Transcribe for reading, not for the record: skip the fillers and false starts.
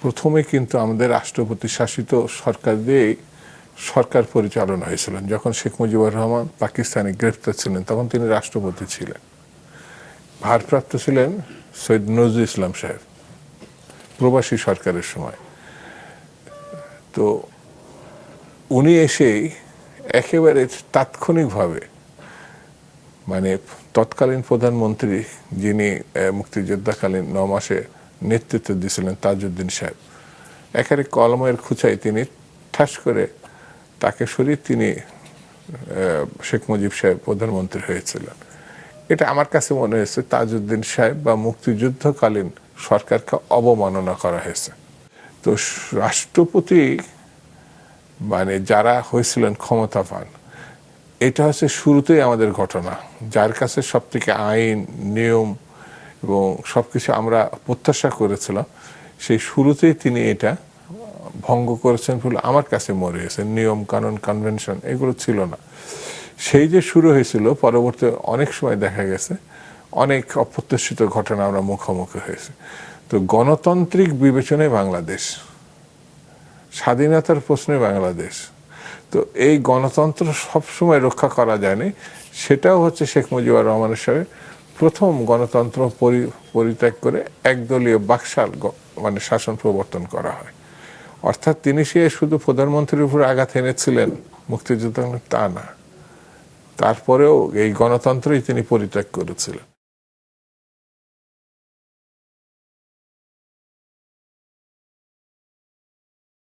প্রথমে কিন্তু আমাদের রাষ্ট্রপতি শাসিত সরকার দিয়েই সরকার পরিচালনা হয়েছিল। যখন শেখ মুজিবুর রহমান পাকিস্তানে গ্রেফতার ছিলেন তখন তিনি রাষ্ট্রপতি ছিলেন, ভারপ্রাপ্ত ছিলেন সৈয়দ নজরুল ইসলাম সাহেব প্রবাসী সরকারের সময়। তো উনি এসেই একেবারে তাৎক্ষণিকভাবে মানে তৎকালীন প্রধানমন্ত্রী যিনি মুক্তিযোদ্ধাকালীন 9 মাসে নেতৃত্ব দিয়েছিলেন তাজউদ্দিন সাহেব, একেবারে কলমের খুঁচায় তিনি ঠাস করে তাকে সরিয়ে তিনি শেখ মুজিব সাহেব প্রধানমন্ত্রী হয়েছিলেন। এটা আমার কাছে মনে হয়েছে তাজউদ্দিন সাহেব বা মুক্তিযুদ্ধকালীন সরকারকে অবমাননা করা হয়েছে। তো রাষ্ট্রপতি মানে যারা হয়েছিলেন ক্ষমতাবান, এটা হচ্ছে শুরুতেই আমাদের ঘটনা, যার কাছে সব থেকে আইন নিয়ম এবং সবকিছু আমরা প্রত্যাশা করেছিলাম, সেই শুরুতেই তিনি এটা ভঙ্গ করেছেন বলে আমার কাছে মনে হয়েছে। নিয়ম কানুন কনভেনশন এগুলো ছিল না। সেই যে শুরু হয়েছিল, পরবর্তী অনেক সময় দেখা গেছে অনেক অপ্রত্যাশিত ঘটনা আমরা মুখোমুখি হয়েছে। তো গণতান্ত্রিক বিবেচনায় বাংলাদেশ, স্বাধীনতার প্রশ্নে বাংলাদেশ, তো এই গণতন্ত্র সবসময় রক্ষা করা যায়নি। সেটাও হচ্ছে শেখ মুজিবুর রহমানের সাথে প্রথম গণতন্ত্র পরিত্যাগ করে একদলীয় বাকশাল মানে শাসন প্রবর্তন করা হয়। অর্থাৎ তিনি সে শুধু প্রধানমন্ত্রীর উপর আঘাত এনেছিলেন মুক্তিযুদ্ধ তা না, তারপরেও এই গণতন্ত্রই তিনি পরিত্যাগ করেছিলেন।